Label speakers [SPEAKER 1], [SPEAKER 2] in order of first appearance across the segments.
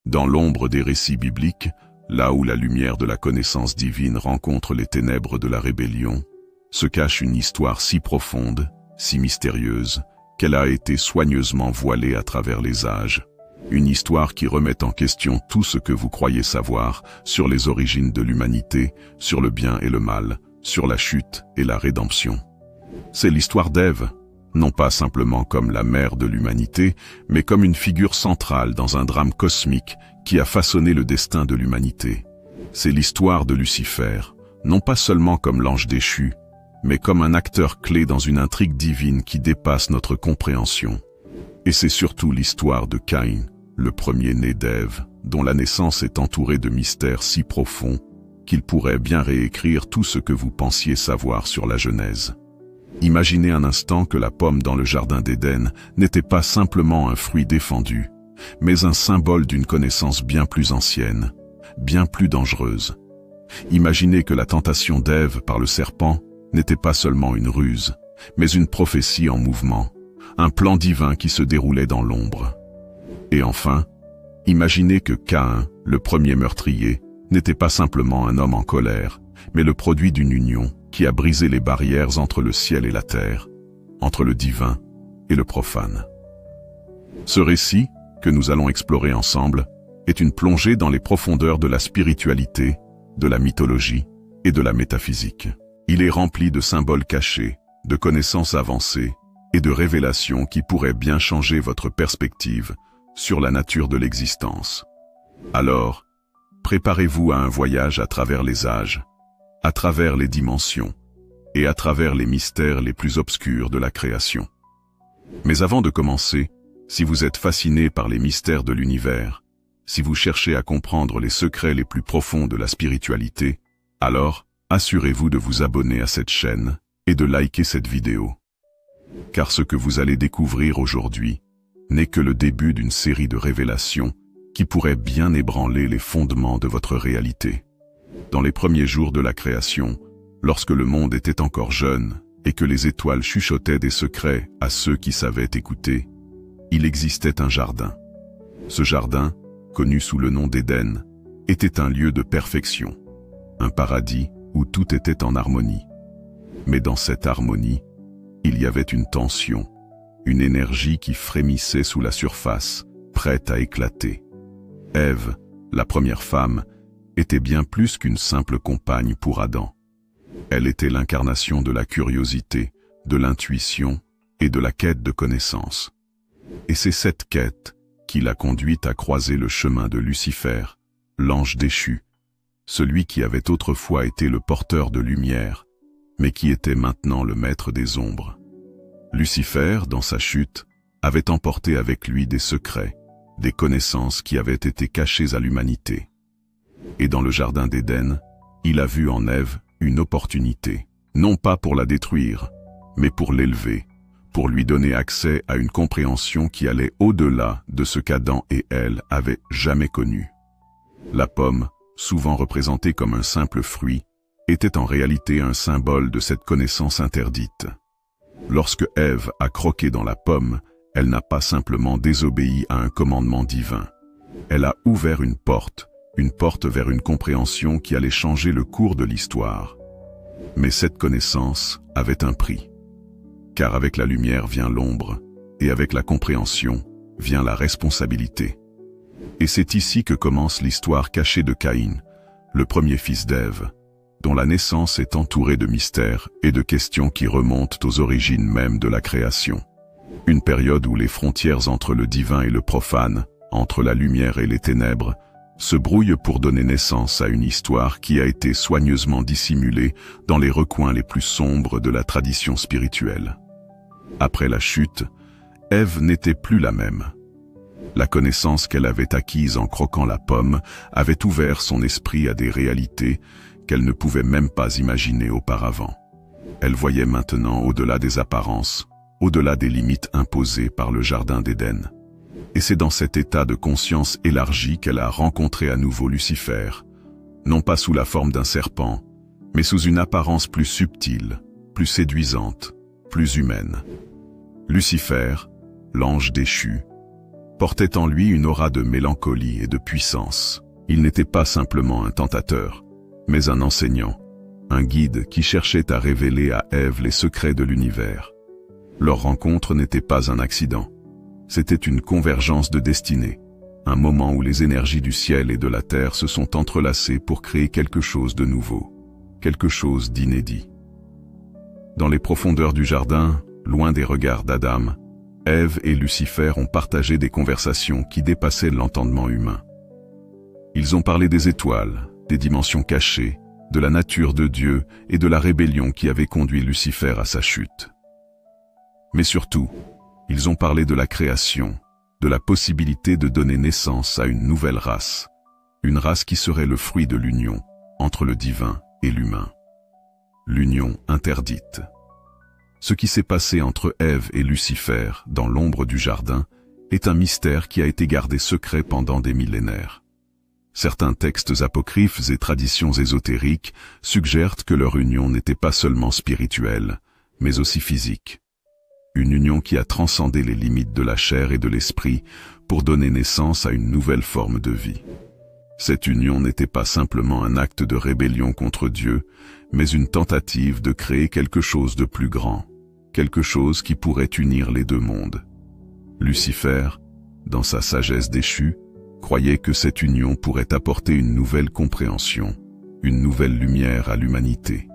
[SPEAKER 1] Dans l'ombre des récits bibliques, là où la lumière de la connaissance divine rencontre les ténèbres de la rébellion, se cache une histoire si profonde, si mystérieuse, qu'elle a été soigneusement voilée à travers les âges. Une histoire qui remet en question tout ce que vous croyez savoir sur les origines de l'humanité, sur le bien et le mal, sur la chute et la rédemption. C'est l'histoire d'Ève, non pas simplement comme la mère de l'humanité, mais comme une figure centrale dans un drame cosmique qui a façonné le destin de l'humanité. C'est l'histoire de Lucifer, non pas seulement comme l'ange déchu, mais comme un acteur clé dans une intrigue divine qui dépasse notre compréhension. Et c'est surtout l'histoire de Caïn, le premier-né d'Ève, dont la naissance est entourée de mystères si profonds qu'il pourrait bien réécrire tout ce que vous pensiez savoir sur la Genèse. Imaginez un instant que la pomme dans le jardin d'Éden n'était pas simplement un fruit défendu, mais un symbole d'une connaissance bien plus ancienne, bien plus dangereuse. Imaginez que la tentation d'Ève par le serpent n'était pas seulement une ruse, mais une prophétie en mouvement, un plan divin qui se déroulait dans l'ombre. Et enfin, imaginez que Caïn, le premier meurtrier, n'était pas simplement un homme en colère, mais le produit d'une union qui a brisé les barrières entre le ciel et la terre, entre le divin et le profane. Ce récit, que nous allons explorer ensemble, est une plongée dans les profondeurs de la spiritualité, de la mythologie et de la métaphysique. Il est rempli de symboles cachés, de connaissances avancées et de révélations qui pourraient bien changer votre perspective sur la nature de l'existence. Alors, préparez-vous à un voyage à travers les âges, à travers les dimensions et à travers les mystères les plus obscurs de la création. Mais avant de commencer, si vous êtes fasciné par les mystères de l'univers, si vous cherchez à comprendre les secrets les plus profonds de la spiritualité, alors assurez-vous de vous abonner à cette chaîne et de liker cette vidéo. Car ce que vous allez découvrir aujourd'hui n'est que le début d'une série de révélations qui pourraient bien ébranler les fondements de votre réalité. Dans les premiers jours de la création, lorsque le monde était encore jeune et que les étoiles chuchotaient des secrets à ceux qui savaient écouter, il existait un jardin. Ce jardin, connu sous le nom d'Éden, était un lieu de perfection, un paradis où tout était en harmonie. Mais dans cette harmonie, il y avait une tension, une énergie qui frémissait sous la surface, prête à éclater. Ève, la première femme, était bien plus qu'une simple compagne pour Adam. Elle était l'incarnation de la curiosité, de l'intuition et de la quête de connaissance. Et c'est cette quête qui l'a conduite à croiser le chemin de Lucifer, l'ange déchu, celui qui avait autrefois été le porteur de lumière, mais qui était maintenant le maître des ombres. Lucifer, dans sa chute, avait emporté avec lui des secrets, des connaissances qui avaient été cachées à l'humanité. Et dans le jardin d'Éden, il a vu en Ève une opportunité, non pas pour la détruire, mais pour l'élever, pour lui donner accès à une compréhension qui allait au-delà de ce qu'Adam et elle avaient jamais connu. La pomme, souvent représentée comme un simple fruit, était en réalité un symbole de cette connaissance interdite. Lorsque Ève a croqué dans la pomme, elle n'a pas simplement désobéi à un commandement divin. Elle a ouvert une porte vers une compréhension qui allait changer le cours de l'histoire. Mais cette connaissance avait un prix. Car avec la lumière vient l'ombre, et avec la compréhension vient la responsabilité. Et c'est ici que commence l'histoire cachée de Caïn, le premier fils d'Ève, dont la naissance est entourée de mystères et de questions qui remontent aux origines même de la création. Une période où les frontières entre le divin et le profane, entre la lumière et les ténèbres, se brouillent pour donner naissance à une histoire qui a été soigneusement dissimulée dans les recoins les plus sombres de la tradition spirituelle. Après la chute, Ève n'était plus la même. La connaissance qu'elle avait acquise en croquant la pomme avait ouvert son esprit à des réalités qu'elle ne pouvait même pas imaginer auparavant. Elle voyait maintenant au-delà des apparences, au-delà des limites imposées par le jardin d'Éden. Et c'est dans cet état de conscience élargie qu'elle a rencontré à nouveau Lucifer, non pas sous la forme d'un serpent, mais sous une apparence plus subtile, plus séduisante, plus humaine. Lucifer, l'ange déchu, portait en lui une aura de mélancolie et de puissance. Il n'était pas simplement un tentateur, mais un enseignant, un guide qui cherchait à révéler à Ève les secrets de l'univers. Leur rencontre n'était pas un accident. C'était une convergence de destinée, un moment où les énergies du ciel et de la terre se sont entrelacées pour créer quelque chose de nouveau, quelque chose d'inédit. Dans les profondeurs du jardin, loin des regards d'Adam, Ève et Lucifer ont partagé des conversations qui dépassaient l'entendement humain. Ils ont parlé des étoiles, des dimensions cachées, de la nature de Dieu et de la rébellion qui avait conduit Lucifer à sa chute. Mais surtout, ils ont parlé de la création, de la possibilité de donner naissance à une nouvelle race, une race qui serait le fruit de l'union entre le divin et l'humain. L'union interdite. Ce qui s'est passé entre Ève et Lucifer dans l'ombre du jardin est un mystère qui a été gardé secret pendant des millénaires. Certains textes apocryphes et traditions ésotériques suggèrent que leur union n'était pas seulement spirituelle, mais aussi physique. Une union qui a transcendé les limites de la chair et de l'esprit pour donner naissance à une nouvelle forme de vie. Cette union n'était pas simplement un acte de rébellion contre Dieu, mais une tentative de créer quelque chose de plus grand, quelque chose qui pourrait unir les deux mondes. Lucifer, dans sa sagesse déchue, croyait que cette union pourrait apporter une nouvelle compréhension, une nouvelle lumière à l'humanité.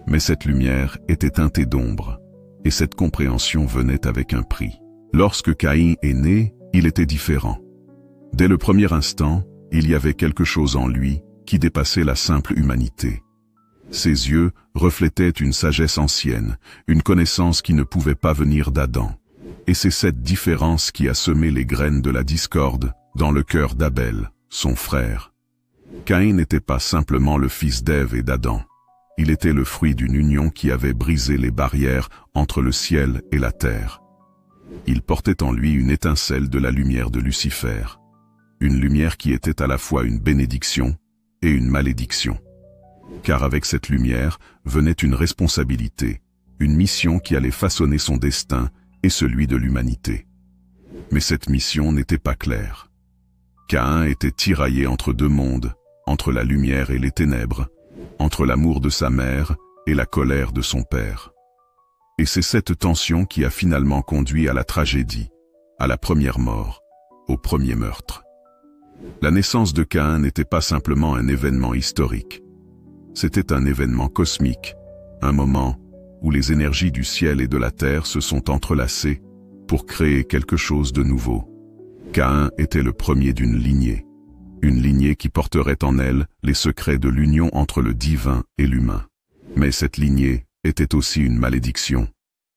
[SPEAKER 1] Mais cette lumière était teintée d'ombre, et cette compréhension venait avec un prix. Lorsque Caïn est né, il était différent. Dès le premier instant, il y avait quelque chose en lui qui dépassait la simple humanité. Ses yeux reflétaient une sagesse ancienne, une connaissance qui ne pouvait pas venir d'Adam. Et c'est cette différence qui a semé les graines de la discorde dans le cœur d'Abel, son frère. Caïn n'était pas simplement le fils d'Ève et d'Adam. Il était le fruit d'une union qui avait brisé les barrières entre le ciel et la terre. Il portait en lui une étincelle de la lumière de Lucifer, une lumière qui était à la fois une bénédiction et une malédiction. Car avec cette lumière venait une responsabilité, une mission qui allait façonner son destin et celui de l'humanité. Mais cette mission n'était pas claire. Caïn était tiraillé entre deux mondes, entre la lumière et les ténèbres, entre l'amour de sa mère et la colère de son père. Et c'est cette tension qui a finalement conduit à la tragédie, à la première mort, au premier meurtre. La naissance de Caïn n'était pas simplement un événement historique. C'était un événement cosmique, un moment où les énergies du ciel et de la terre se sont entrelacées pour créer quelque chose de nouveau. Caïn était le premier d'une lignée, une lignée qui porterait en elle les secrets de l'union entre le divin et l'humain. Mais cette lignée était aussi une malédiction,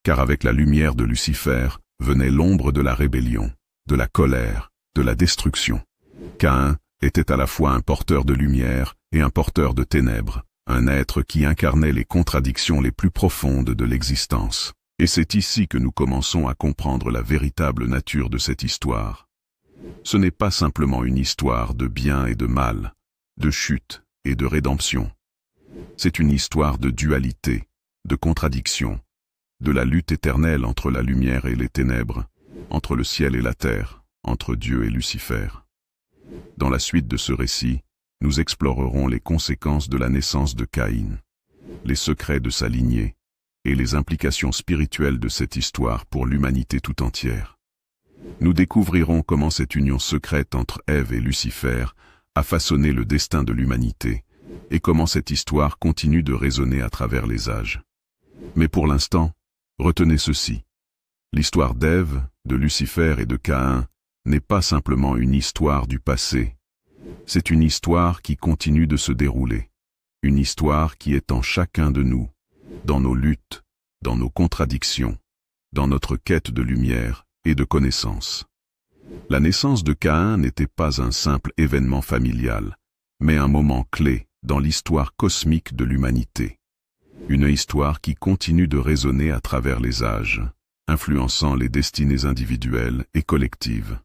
[SPEAKER 1] car avec la lumière de Lucifer venait l'ombre de la rébellion, de la colère, de la destruction. Caïn était à la fois un porteur de lumière et un porteur de ténèbres, un être qui incarnait les contradictions les plus profondes de l'existence. Et c'est ici que nous commençons à comprendre la véritable nature de cette histoire. Ce n'est pas simplement une histoire de bien et de mal, de chute et de rédemption. C'est une histoire de dualité, de contradiction, de la lutte éternelle entre la lumière et les ténèbres, entre le ciel et la terre, entre Dieu et Lucifer. Dans la suite de ce récit, nous explorerons les conséquences de la naissance de Caïn, les secrets de sa lignée et les implications spirituelles de cette histoire pour l'humanité tout entière. Nous découvrirons comment cette union secrète entre Ève et Lucifer a façonné le destin de l'humanité et comment cette histoire continue de résonner à travers les âges. Mais pour l'instant, retenez ceci. L'histoire d'Ève, de Lucifer et de Caïn n'est pas simplement une histoire du passé. C'est une histoire qui continue de se dérouler. Une histoire qui est en chacun de nous, dans nos luttes, dans nos contradictions, dans notre quête de lumière et de connaissance. La naissance de Caïn n'était pas un simple événement familial, mais un moment clé dans l'histoire cosmique de l'humanité. Une histoire qui continue de résonner à travers les âges, influençant les destinées individuelles et collectives.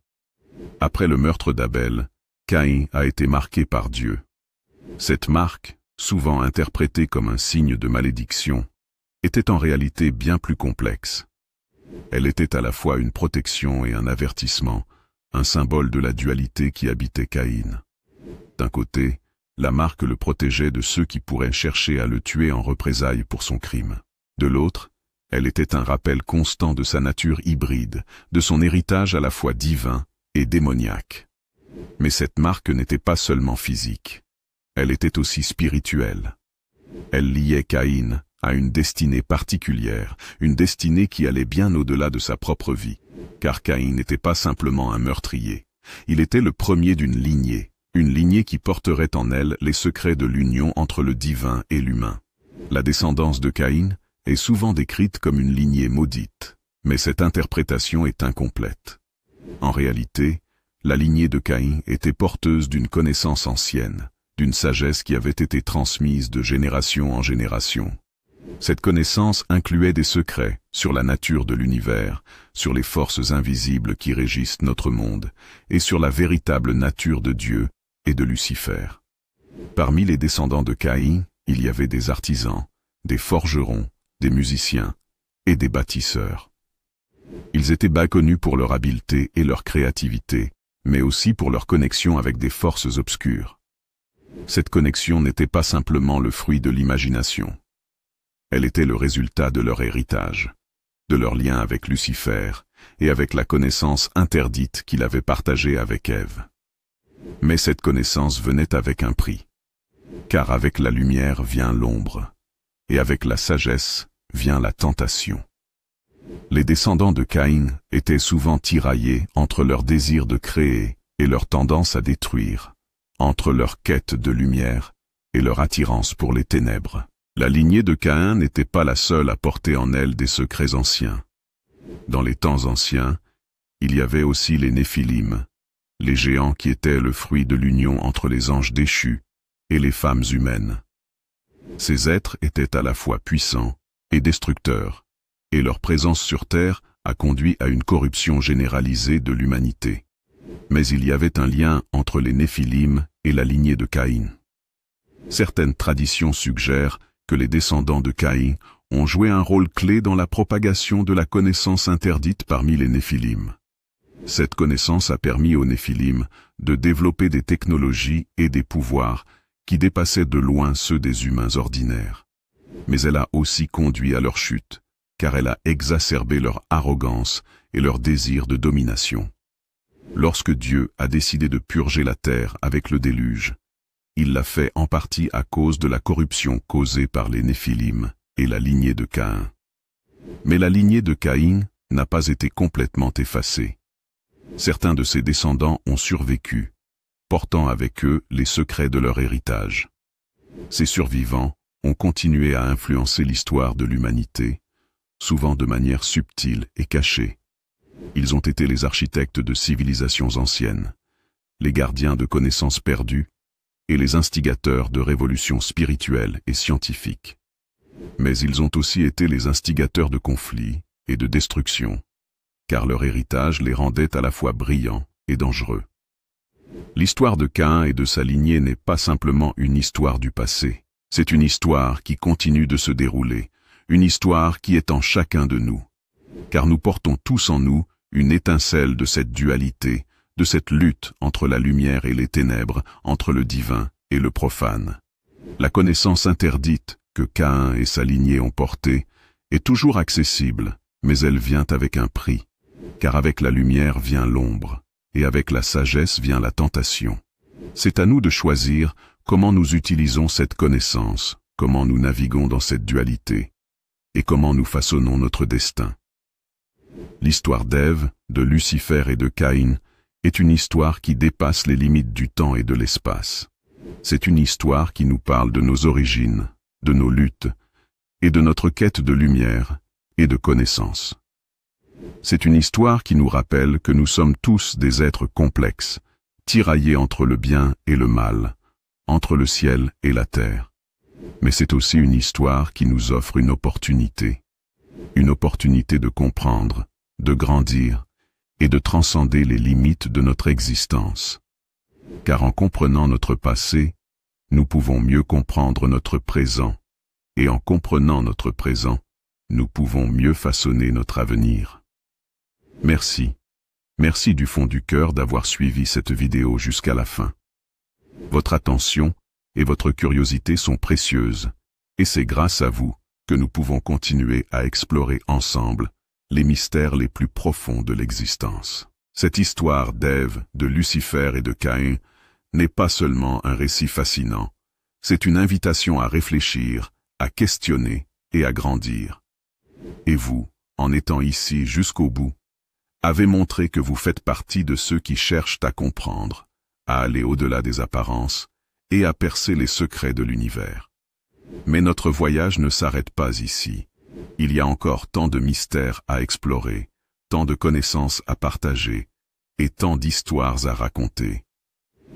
[SPEAKER 1] Après le meurtre d'Abel, Caïn a été marqué par Dieu. Cette marque, souvent interprétée comme un signe de malédiction, était en réalité bien plus complexe. Elle était à la fois une protection et un avertissement, un symbole de la dualité qui habitait Caïn. D'un côté, la marque le protégeait de ceux qui pourraient chercher à le tuer en représailles pour son crime. De l'autre, elle était un rappel constant de sa nature hybride, de son héritage à la fois divin et démoniaque. Mais cette marque n'était pas seulement physique. Elle était aussi spirituelle. Elle liait Caïn à une destinée particulière, une destinée qui allait bien au-delà de sa propre vie. Car Caïn n'était pas simplement un meurtrier. Il était le premier d'une lignée, une lignée qui porterait en elle les secrets de l'union entre le divin et l'humain. La descendance de Caïn est souvent décrite comme une lignée maudite, mais cette interprétation est incomplète. En réalité, la lignée de Caïn était porteuse d'une connaissance ancienne, d'une sagesse qui avait été transmise de génération en génération. Cette connaissance incluait des secrets sur la nature de l'univers, sur les forces invisibles qui régissent notre monde, et sur la véritable nature de Dieu et de Lucifer. Parmi les descendants de Caïn, il y avait des artisans, des forgerons, des musiciens et des bâtisseurs. Ils étaient bas connus pour leur habileté et leur créativité, mais aussi pour leur connexion avec des forces obscures. Cette connexion n'était pas simplement le fruit de l'imagination. Elle était le résultat de leur héritage, de leur lien avec Lucifer et avec la connaissance interdite qu'il avait partagée avec Ève. Mais cette connaissance venait avec un prix. Car avec la lumière vient l'ombre, et avec la sagesse vient la tentation. Les descendants de Caïn étaient souvent tiraillés entre leur désir de créer et leur tendance à détruire, entre leur quête de lumière et leur attirance pour les ténèbres. La lignée de Caïn n'était pas la seule à porter en elle des secrets anciens. Dans les temps anciens, il y avait aussi les Néphilim, les géants qui étaient le fruit de l'union entre les anges déchus et les femmes humaines. Ces êtres étaient à la fois puissants et destructeurs, et leur présence sur Terre a conduit à une corruption généralisée de l'humanité. Mais il y avait un lien entre les Néphilim et la lignée de Caïn. Certaines traditions suggèrent que les descendants de Caïn ont joué un rôle clé dans la propagation de la connaissance interdite parmi les Néphilim. Cette connaissance a permis aux Néphilim de développer des technologies et des pouvoirs qui dépassaient de loin ceux des humains ordinaires. Mais elle a aussi conduit à leur chute, car elle a exacerbé leur arrogance et leur désir de domination. Lorsque Dieu a décidé de purger la terre avec le déluge, il l'a fait en partie à cause de la corruption causée par les Néphilim et la lignée de Caïn. Mais la lignée de Caïn n'a pas été complètement effacée. Certains de ses descendants ont survécu, portant avec eux les secrets de leur héritage. Ces survivants ont continué à influencer l'histoire de l'humanité, souvent de manière subtile et cachée. Ils ont été les architectes de civilisations anciennes, les gardiens de connaissances perdues et les instigateurs de révolutions spirituelles et scientifiques. Mais ils ont aussi été les instigateurs de conflits et de destruction, car leur héritage les rendait à la fois brillants et dangereux. L'histoire de Caïn et de sa lignée n'est pas simplement une histoire du passé, c'est une histoire qui continue de se dérouler, une histoire qui est en chacun de nous. Car nous portons tous en nous une étincelle de cette dualité, de cette lutte entre la lumière et les ténèbres, entre le divin et le profane. La connaissance interdite que Caïn et sa lignée ont portée est toujours accessible, mais elle vient avec un prix, car avec la lumière vient l'ombre, et avec la sagesse vient la tentation. C'est à nous de choisir comment nous utilisons cette connaissance, comment nous naviguons dans cette dualité, et comment nous façonnons notre destin. L'histoire d'Ève, de Lucifer et de Caïn est une histoire qui dépasse les limites du temps et de l'espace. C'est une histoire qui nous parle de nos origines, de nos luttes, et de notre quête de lumière et de connaissance. C'est une histoire qui nous rappelle que nous sommes tous des êtres complexes, tiraillés entre le bien et le mal, entre le ciel et la terre. Mais c'est aussi une histoire qui nous offre une opportunité de comprendre, de grandir et de transcender les limites de notre existence. Car en comprenant notre passé, nous pouvons mieux comprendre notre présent, et en comprenant notre présent, nous pouvons mieux façonner notre avenir. Merci. Merci du fond du cœur d'avoir suivi cette vidéo jusqu'à la fin. Votre attention et votre curiosité sont précieuses, et c'est grâce à vous que nous pouvons continuer à explorer ensemble les mystères les plus profonds de l'existence. Cette histoire d'Ève, de Lucifer et de Caïn n'est pas seulement un récit fascinant, c'est une invitation à réfléchir, à questionner et à grandir. Et vous, en étant ici jusqu'au bout, avez montré que vous faites partie de ceux qui cherchent à comprendre, à aller au-delà des apparences et à percer les secrets de l'univers. Mais notre voyage ne s'arrête pas ici. Il y a encore tant de mystères à explorer, tant de connaissances à partager et tant d'histoires à raconter.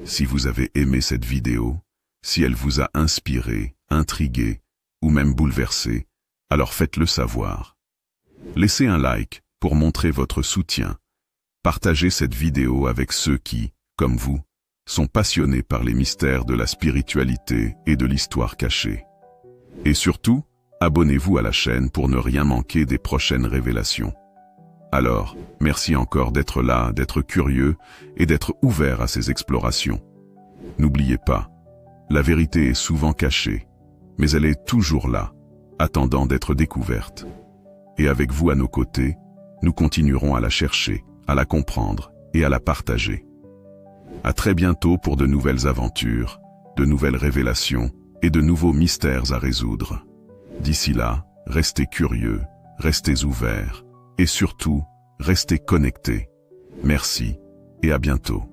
[SPEAKER 1] Si vous avez aimé cette vidéo, si elle vous a inspiré, intrigué ou même bouleversé, alors faites-le savoir. Laissez un like pour montrer votre soutien. Partagez cette vidéo avec ceux qui, comme vous, sont passionnés par les mystères de la spiritualité et de l'histoire cachée. Et surtout, abonnez-vous à la chaîne pour ne rien manquer des prochaines révélations. Alors, merci encore d'être là, d'être curieux et d'être ouvert à ces explorations. N'oubliez pas, la vérité est souvent cachée, mais elle est toujours là, attendant d'être découverte. Et avec vous à nos côtés, nous continuerons à la chercher, à la comprendre et à la partager. À très bientôt pour de nouvelles aventures, de nouvelles révélations et de nouveaux mystères à résoudre. D'ici là, restez curieux, restez ouverts et surtout, restez connectés. Merci et à bientôt.